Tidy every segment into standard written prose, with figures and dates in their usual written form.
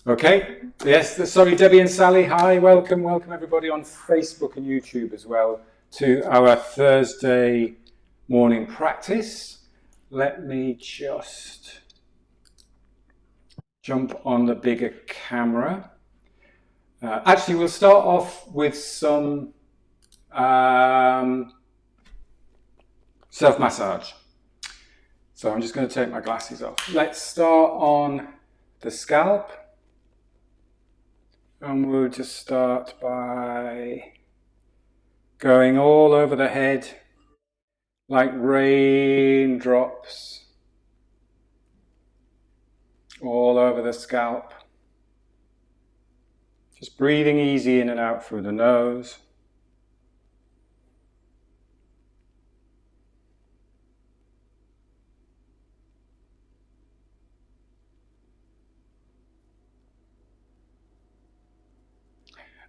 Okay, yes, sorry, Debbie and Sally, hi, welcome everybody on Facebook and YouTube as well to our Thursday morning practice. Let me just jump on the bigger camera. Actually, we'll start off with some self-massage. So I'm just going to take my glasses off. Let's start on the scalp. And we'll just start by going all over the head like raindrops, all over the scalp. Just breathing easy in and out through the nose.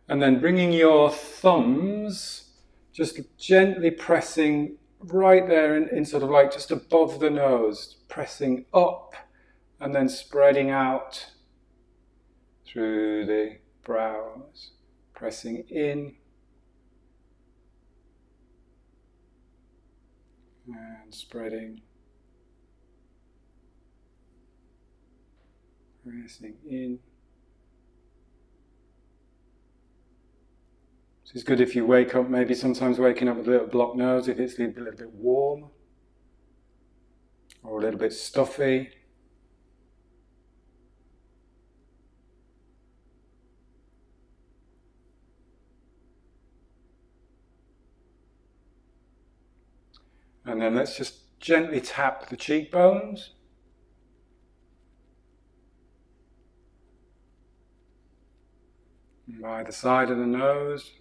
And then bringing your thumbs, just gently pressing right there in sort of like just above the nose, pressing up and then spreading out through the brows, pressing in and spreading, pressing in. It's good if you wake up, maybe sometimes waking up with a little blocked nose, if it's a little bit warm or a little bit stuffy. And then let's just gently tap the cheekbones. By the side of the nose.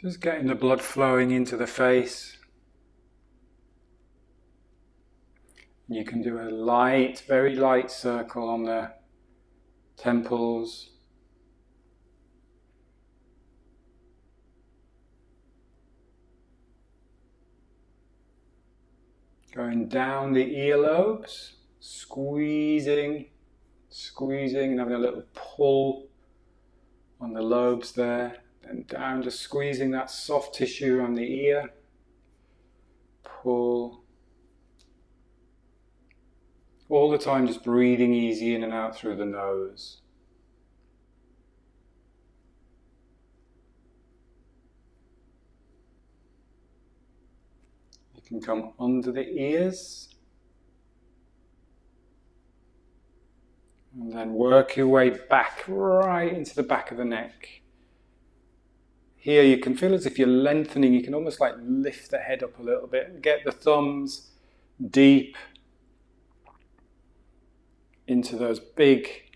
Just getting the blood flowing into the face. You can do a light, very light circle on the temples. Going down the earlobes, squeezing, and having a little pull on the lobes there. And down, just squeezing that soft tissue on the ear. Pull. All the time just breathing easy in and out through the nose. You can come under the ears. And then work your way back right into the back of the neck. Here you can feel as if you're lengthening, you can almost like lift the head up a little bit. Get the thumbs deep into those big,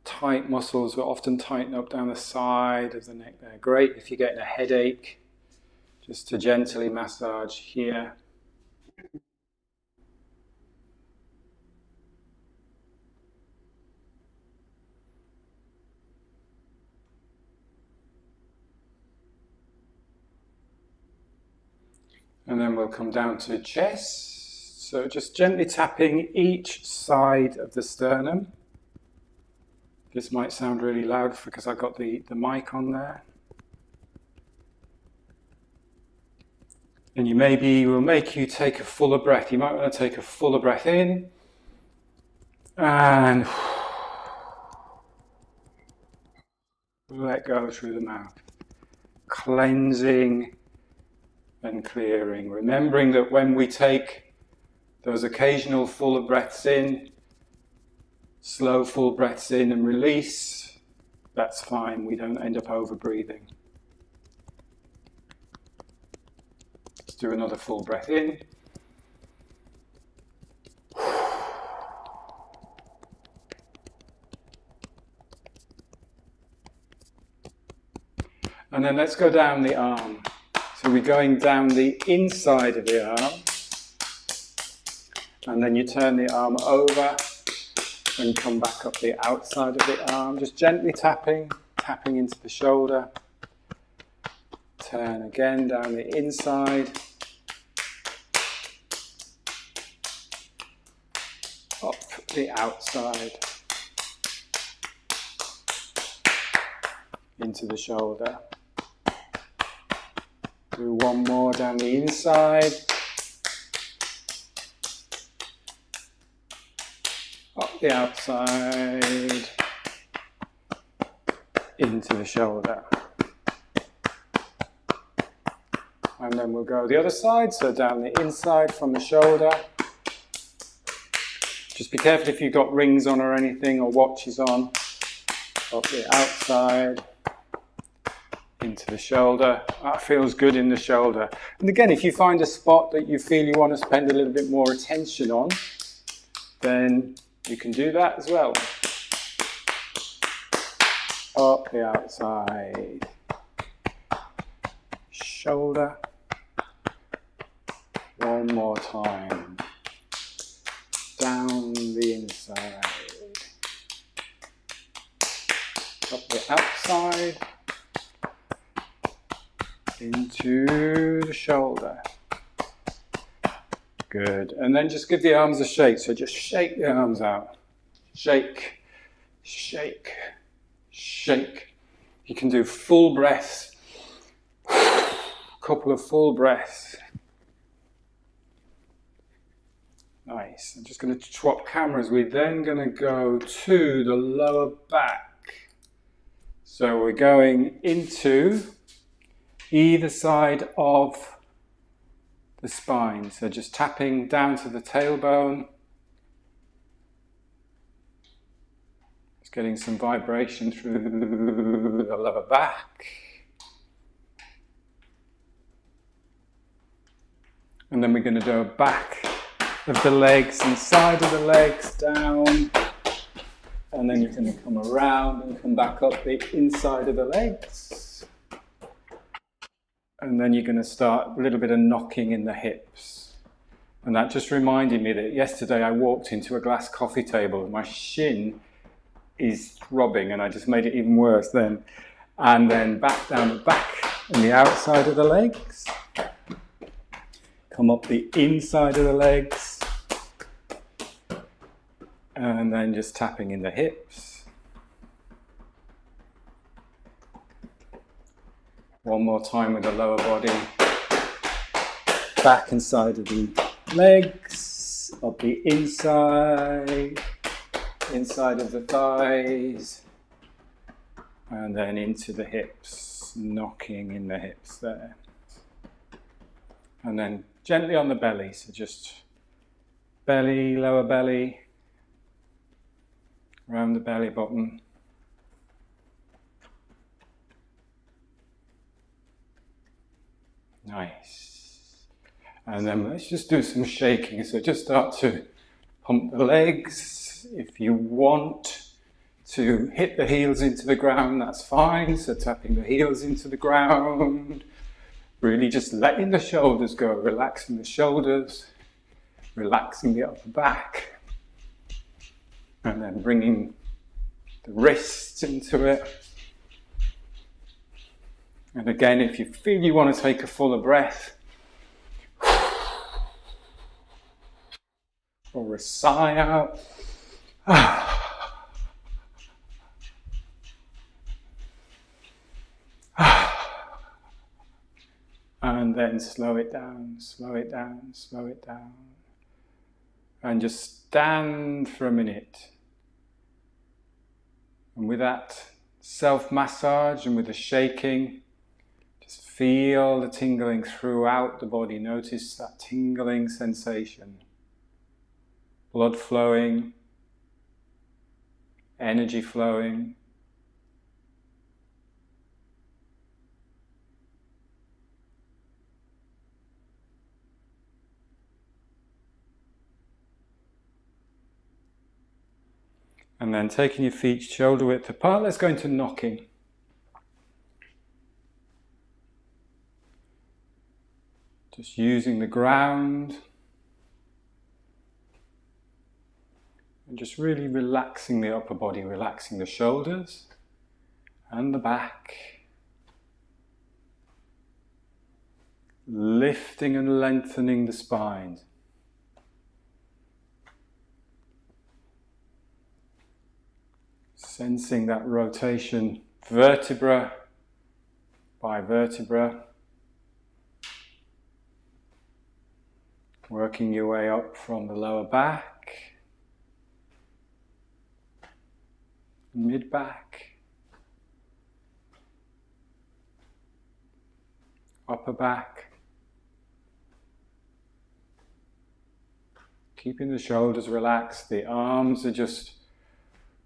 tight muscles that often tighten up down the side of the neck there. Great if you're getting a headache, just to gently massage here. And then we'll come down to chest. So just gently tapping each side of the sternum. This might sound really loud because I've got the mic on there. And will make you take a fuller breath. You might want to take a fuller breath in. And let go through the mouth. Cleansing and clearing. Remembering that when we take those occasional fuller breaths in, slow full breaths in and release, that's fine. We don't end up over breathing. Let's do another full breath in. And then let's go down the arm. So we're going down the inside of the arm, and then you turn the arm over and come back up the outside of the arm, just gently tapping into the shoulder. Turn again down the inside, the outside, into the shoulder. Do one more down the inside, up the outside, into the shoulder. And then we'll go the other side, so down the inside from the shoulder. Just be careful if you've got rings on or anything, or watches on. Up the outside, into the shoulder. That feels good in the shoulder. And again, if you find a spot that you feel you want to spend a little bit more attention on, then you can do that as well. Up the outside, shoulder. One more time. Down the inside. Up the outside. Into the shoulder. Good. And then just give the arms a shake. So just shake the arms out. Shake, shake, shake. You can do full breaths. A couple of full breaths. Nice. I'm just going to swap cameras. We're then going to go to the lower back. So we're going into either side of the spine. So just tapping down to the tailbone. Just getting some vibration through the lower back. And then we're going to go back of the legs and side of the legs down, and then you're going to come around and come back up the inside of the legs, and then you're going to start a little bit of knocking in the hips. And that just reminded me that yesterday I walked into a glass coffee table and my shin is throbbing, and I just made it even worse then. And then back down the back and the outside of the legs, come up the inside of the legs, and then just tapping in the hips. One more time with the lower body. Back and side of the legs, up the inside, inside of the thighs, and then into the hips, knocking in the hips there. And then gently on the belly, so just belly, lower belly, around the belly button. Nice. And then let's just do some shaking. So just start to pump the legs. If you want to hit the heels into the ground, that's fine. So tapping the heels into the ground. Really just letting the shoulders go, relaxing the shoulders, relaxing the upper back. And then bringing the wrists into it. And again, if you feel you want to take a fuller breath, or a sigh out. And then slow it down, slow it down, slow it down. And just stand for a minute. And with that self-massage and with the shaking, just feel the tingling throughout the body. Notice that tingling sensation. Blood flowing, energy flowing. And then taking your feet shoulder width apart, let's go into knocking. Just using the ground. And just really relaxing the upper body, relaxing the shoulders and the back. Lifting and lengthening the spine. Sensing that rotation vertebra by vertebra. Working your way up from the lower back, mid back, upper back. Keeping the shoulders relaxed, the arms are just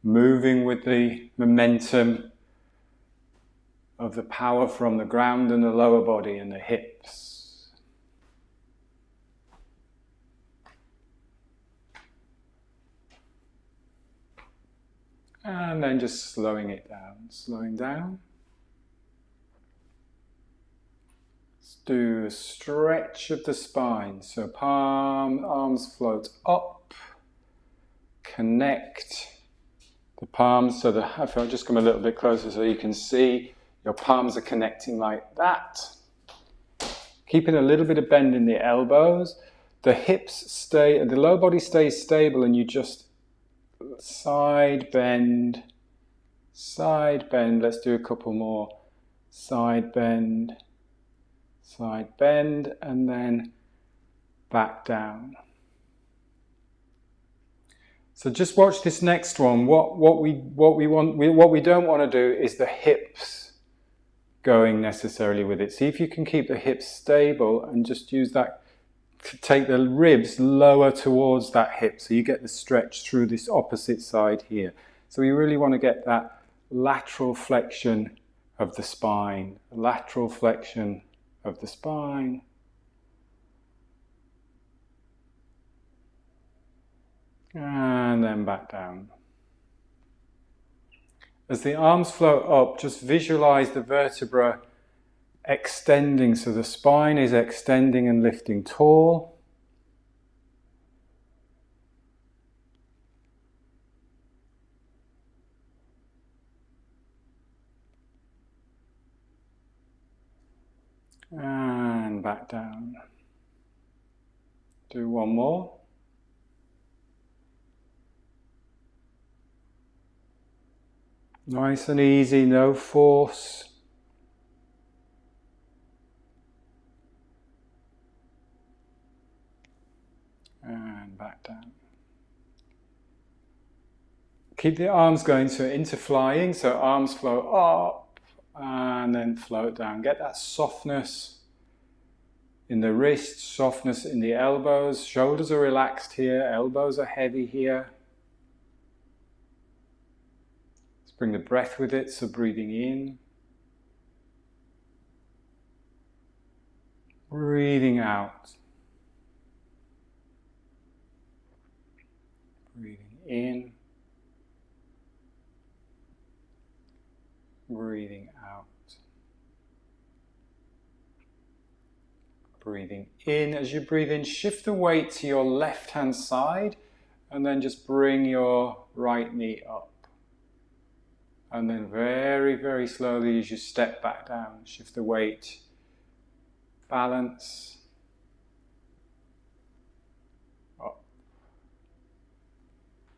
moving with the momentum of the power from the ground and the lower body and the hips. And then just slowing it down, slowing down. Let's do a stretch of the spine. So arms float up, connect the palms. So if I just come a little bit closer so you can see, your palms are connecting like that. Keeping a little bit of bend in the elbows. The hips stay, the lower body stays stable, and you just side bend. Let's do a couple more. Side bend, and then back down. So just watch this next one. What we don't want to do is the hips going necessarily with it. See if you can keep the hips stable and just use that to take the ribs lower towards that hip so you get the stretch through this opposite side here. So we really want to get that lateral flexion of the spine, lateral flexion of the spine. And then back down. As the arms float up, just visualize the vertebra extending, so the spine is extending and lifting tall. And back down. Do one more. Nice and easy, no force. And back down. Keep the arms going into flying, so arms float up and then float down. Get that softness in the wrists, softness in the elbows. Shoulders are relaxed here, elbows are heavy here. Let's bring the breath with it, so breathing in. Breathing out. Breathing in. Breathing out. Breathing in. As you breathe in, shift the weight to your left hand side and then just bring your right knee up. And then very, very slowly as you step back down, shift the weight. Balance. Up.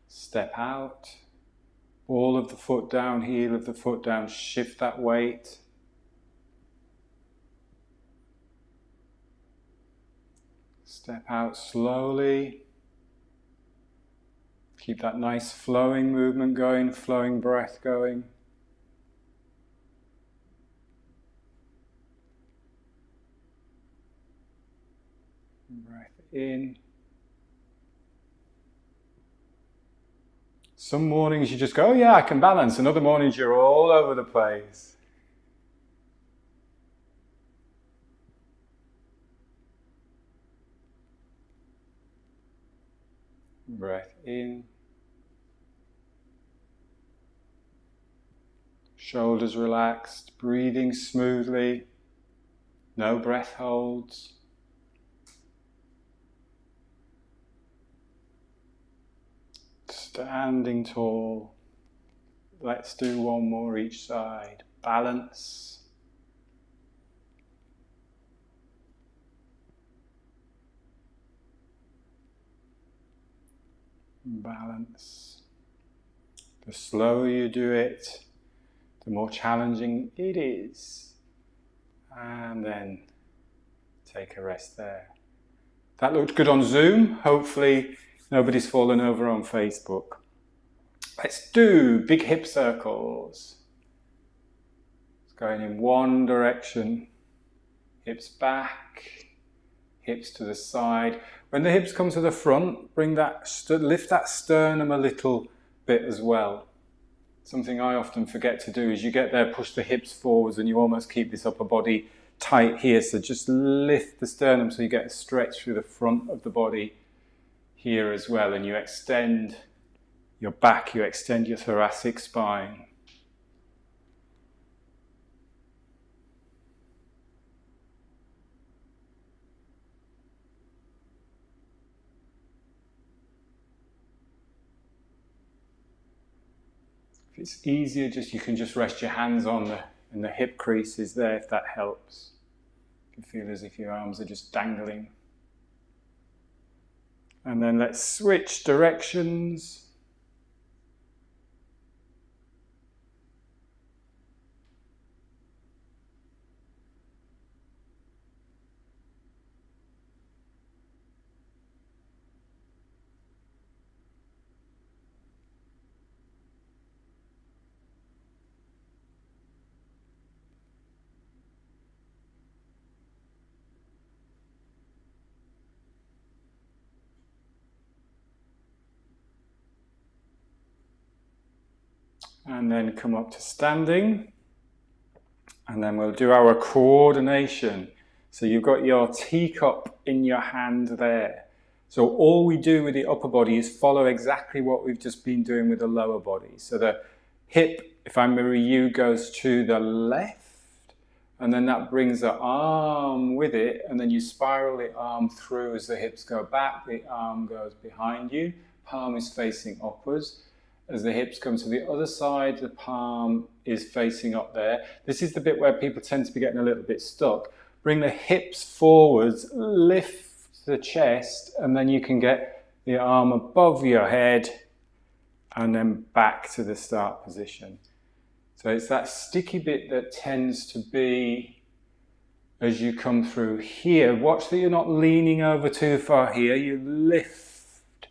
Step out. Ball of the foot down, heel of the foot down, shift that weight. Step out slowly. Keep that nice flowing movement going, flowing breath going. Breath in. Some mornings you just go, oh yeah, I can balance. And other mornings you're all over the place. Breath in. Shoulders relaxed, breathing smoothly. No breath holds. Standing tall. Let's do one more each side. Balance. Balance. The slower you do it, the more challenging it is. And then take a rest there. That looked good on Zoom. Hopefully nobody's fallen over on Facebook. Let's do big hip circles. It's going in one direction. Hips back, hips to the side. When the hips come to the front, lift that sternum a little bit as well. Something I often forget to do is you get there, push the hips forwards, and you almost keep this upper body tight here. So just lift the sternum so you get a stretch through the front of the body here as well, and you extend your back, you extend your thoracic spine. If it's easier, you can just rest your hands on the hip creases there if that helps. You can feel as if your arms are just dangling. And then let's switch directions. And then come up to standing. And then we'll do our coordination. So you've got your teacup in your hand there. So all we do with the upper body is follow exactly what we've just been doing with the lower body. So the hip, if I mirror you, goes to the left. And then that brings the arm with it. And then you spiral the arm through as the hips go back. The arm goes behind you. Palm is facing upwards. As the hips come to the other side, the palm is facing up there. This is the bit where people tend to be getting a little bit stuck. Bring the hips forwards, lift the chest, and then you can get the arm above your head and then back to the start position. So it's that sticky bit that tends to be as you come through here. Watch that you're not leaning over too far here. You lift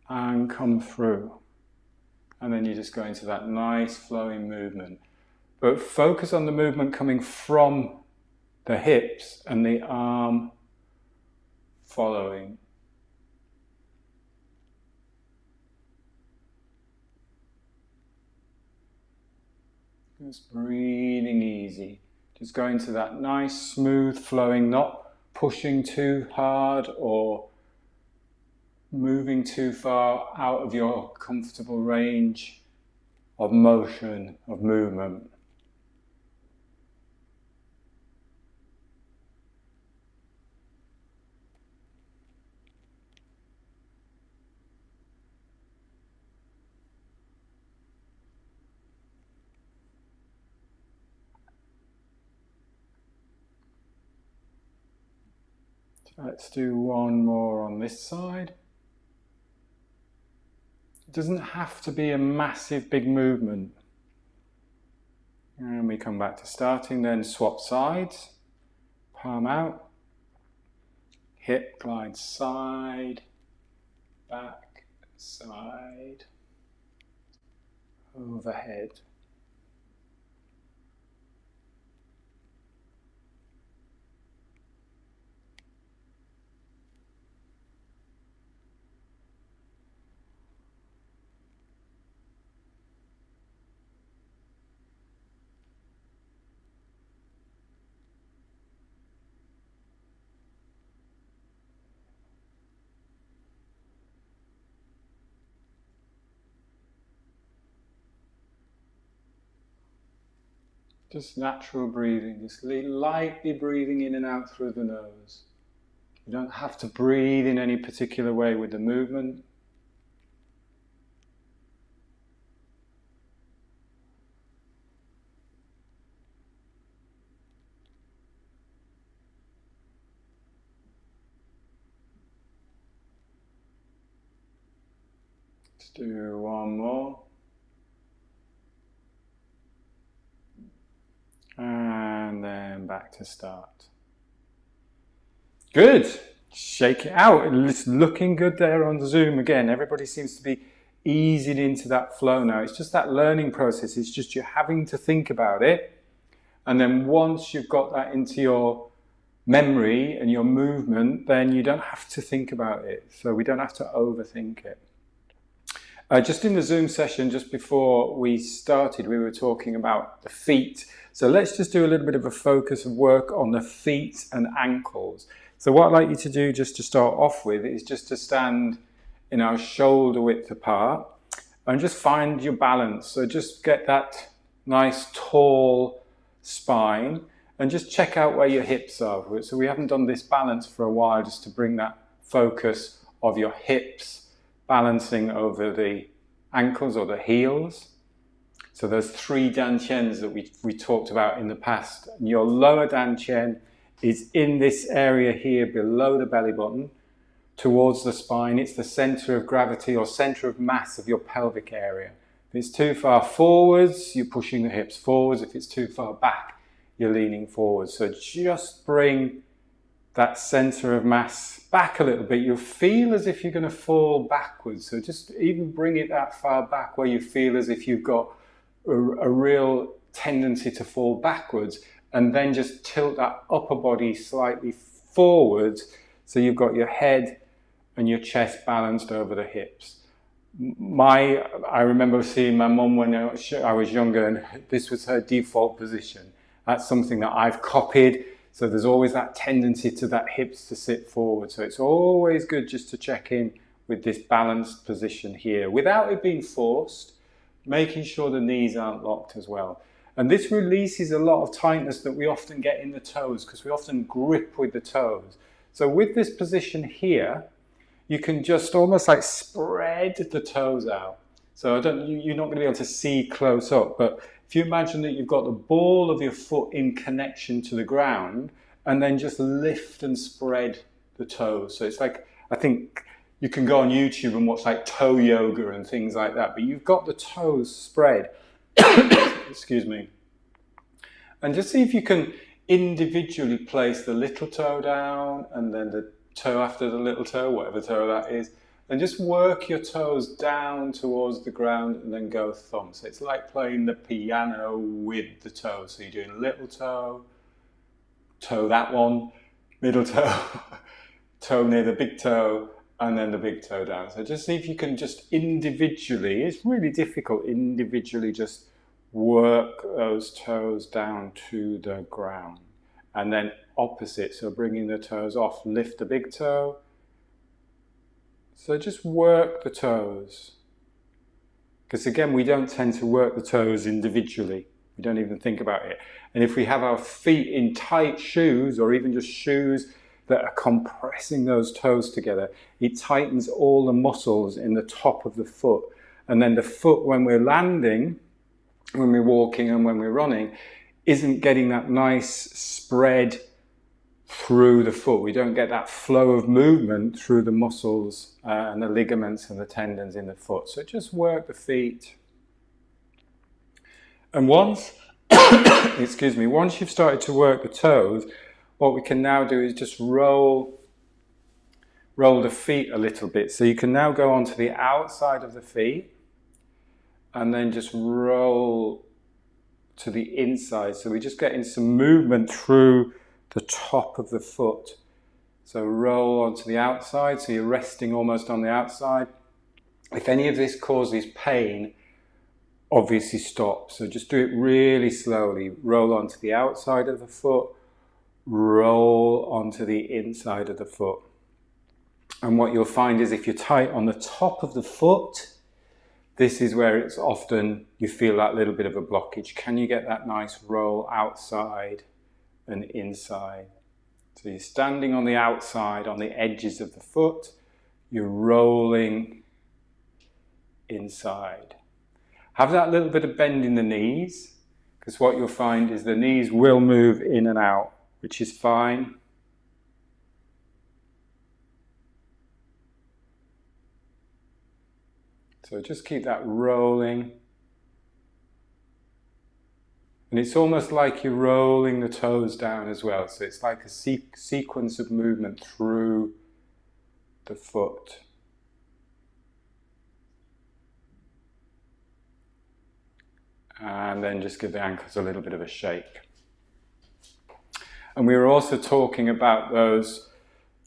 and come through. And then you just go into that nice flowing movement. But focus on the movement coming from the hips and the arm following. Just breathing easy. Just go into that nice, smooth flowing, not pushing too hard or moving too far out of your comfortable range of motion, of movement. Let's do one more on this side. It doesn't have to be a massive big movement. And we come back to starting, then swap sides. Palm out. Hip glide side, back, side, overhead. Just natural breathing, just lightly breathing in and out through the nose. You don't have to breathe in any particular way with the movement. Let's do one more. And then back to start. Good. Shake it out. It's looking good there on Zoom again. Everybody seems to be easing into that flow now. It's just that learning process. It's just you're having to think about it. And then once you've got that into your memory and your movement, then you don't have to think about it. So we don't have to overthink it. Just in the Zoom session, just before we started, we were talking about the feet. So let's just do a little bit of a focus of work on the feet and ankles. So what I'd like you to do just to start off with is just to stand in our shoulder width apart and just find your balance. So just get that nice tall spine and just check out where your hips are. So we haven't done this balance for a while, just to bring that focus of your hips balancing over the ankles or the heels. So those 3 dantians that we talked about in the past. And your lower dantian is in this area here below the belly button towards the spine. It's the center of gravity or center of mass of your pelvic area. If it's too far forwards, you're pushing the hips forwards. If it's too far back, you're leaning forwards. So just bring that center of mass back a little bit. You'll feel as if you're going to fall backwards. So just even bring it that far back where you feel as if you've got a real tendency to fall backwards, and then just tilt that upper body slightly forwards so you've got your head and your chest balanced over the hips. I remember seeing my mum when I was younger, and this was her default position. That's something that I've copied. So there's always that tendency to that hips to sit forward. So it's always good just to check in with this balanced position here without it being forced, making sure the knees aren't locked as well. And this releases a lot of tightness that we often get in the toes, because we often grip with the toes. So with this position here, you can just almost like spread the toes out. So you're not going to be able to see close up, but if you imagine that you've got the ball of your foot in connection to the ground, and then just lift and spread the toes. So it's like, I think you can go on YouTube and watch like toe yoga and things like that, but you've got the toes spread. Excuse me. And just see if you can individually place the little toe down and then the toe after the little toe, whatever toe that is, and just work your toes down towards the ground and then go thumb. So it's like playing the piano with the toes. So you're doing little toe, toe that one, middle toe, toe near the big toe, and then the big toe down. So just see if you can just individually, it's really difficult, individually just work those toes down to the ground. And then opposite, so bringing the toes off, lift the big toe. So just work the toes. Because again, we don't tend to work the toes individually. We don't even think about it. And if we have our feet in tight shoes, or even just shoes that are compressing those toes together, it tightens all the muscles in the top of the foot. And then the foot, when we're landing, when we're walking and when we're running, isn't getting that nice spread through the foot. We don't get that flow of movement through the muscles and the ligaments and the tendons in the foot. So just work the feet. And once, excuse me, once you've started to work the toes, what we can now do is just roll the feet a little bit. So you can now go onto the outside of the feet and then just roll to the inside. So we're just getting some movement through the top of the foot. So roll onto the outside, so you're resting almost on the outside. If any of this causes pain, obviously stop. So just do it really slowly. Roll onto the outside of the foot, roll onto the inside of the foot. And what you'll find is if you're tight on the top of the foot, this is where it's often you feel that little bit of a blockage. Can you get that nice roll outside and inside? So you're standing on the outside, on the edges of the foot, you're rolling inside. Have that little bit of bend in the knees, because what you'll find is the knees will move in and out, which is fine. So just keep that rolling. And it's almost like you're rolling the toes down as well. So it's like a sequence of movement through the foot. And then just give the ankles a little bit of a shake. And we were also talking about those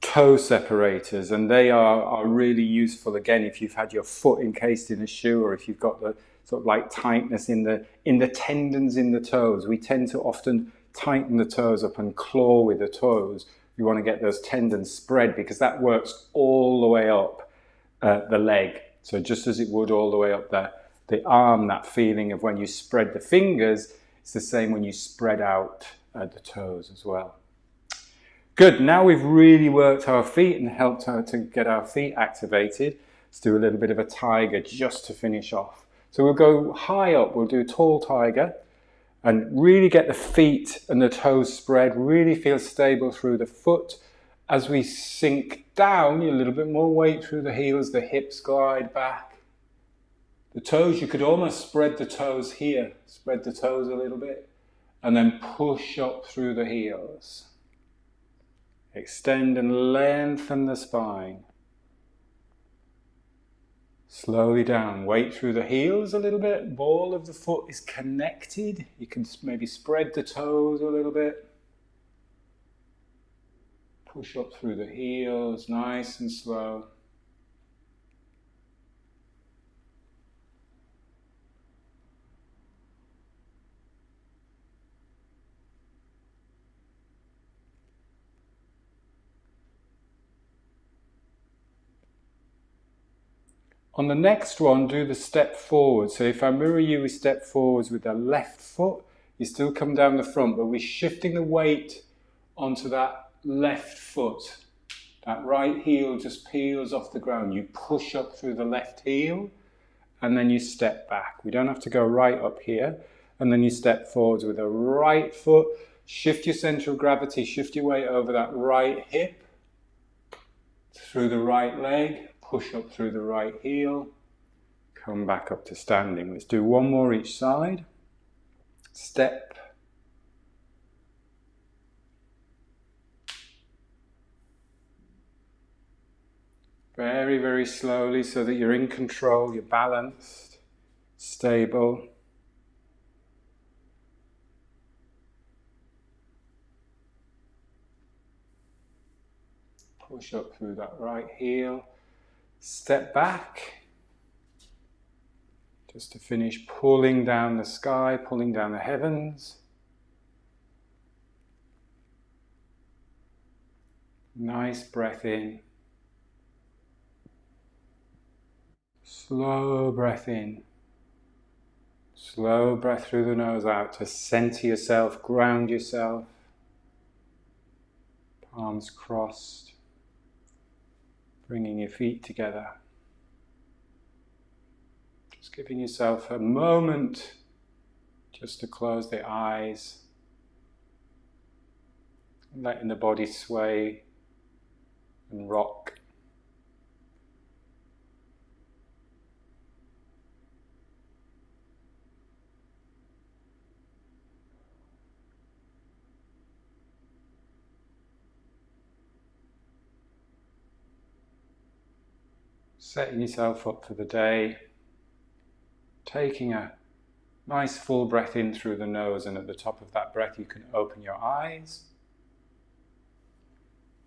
toe separators, and they are really useful again if you've had your foot encased in a shoe, or if you've got the sort of like tightness in the tendons in the toes. We tend to often tighten the toes up and claw with the toes. You want to get those tendons spread because that works all the way up the leg. So just as it would all the way up the arm, that feeling of when you spread the fingers, it's the same when you spread out the toes as well. Good, now we've really worked our feet and helped her to get our feet activated. Let's do a little bit of a tiger just to finish off. So we'll go high up, we'll do tall tiger and really get the feet and the toes spread, really feel stable through the foot. As we sink down, a little bit more weight through the heels, the hips glide back. The toes, you could almost spread the toes here, spread the toes a little bit, and then push up through the heels. Extend and lengthen the spine. Slowly down, weight through the heels a little bit, ball of the foot is connected. You can maybe spread the toes a little bit. Push up through the heels, nice and slow. On the next one, do the step forward. So if I mirror you, we step forwards with the left foot. You still come down the front, but we're shifting the weight onto that left foot. That right heel just peels off the ground. You push up through the left heel, and then you step back. We don't have to go right up here. And then you step forwards with the right foot. Shift your center of gravity, shift your weight over that right hip, through the right leg. Push up through the right heel, come back up to standing. Let's do one more each side. Step. Very, very slowly so that you're in control, you're balanced, stable. Push up through that right heel. Step back, just to finish pulling down the sky, pulling down the heavens. Nice breath in. Slow breath in. Slow breath through the nose out to center yourself, ground yourself. Palms crossed. Bringing your feet together. Just giving yourself a moment just to close the eyes. Letting the body sway and rock. Setting yourself up for the day, taking a nice full breath in through the nose, and at the top of that breath you can open your eyes.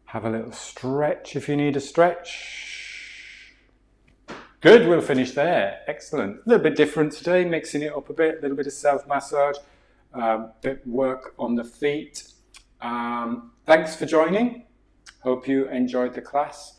Have a little stretch if you need a stretch. Good, we'll finish there. Excellent. A little bit different today, mixing it up a bit, a little bit of self-massage, bit work on the feet. Thanks for joining. Hope you enjoyed the class.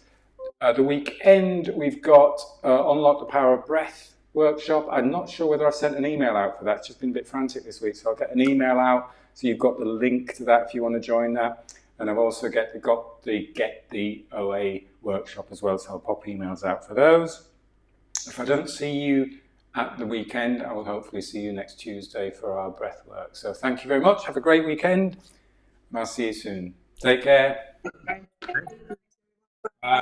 The weekend we've got Unlock the Power of Breath workshop. I'm not sure whether I've sent an email out for that. It's just been a bit frantic this week, so I'll get an email out so you've got the link to that if you want to join that. And I've also got the Get the OA workshop as well, so I'll pop emails out for those. If I don't see you at the weekend, I will hopefully see you next Tuesday for our breath work. So thank you very much. Have a great weekend, and I'll see you soon. Take care.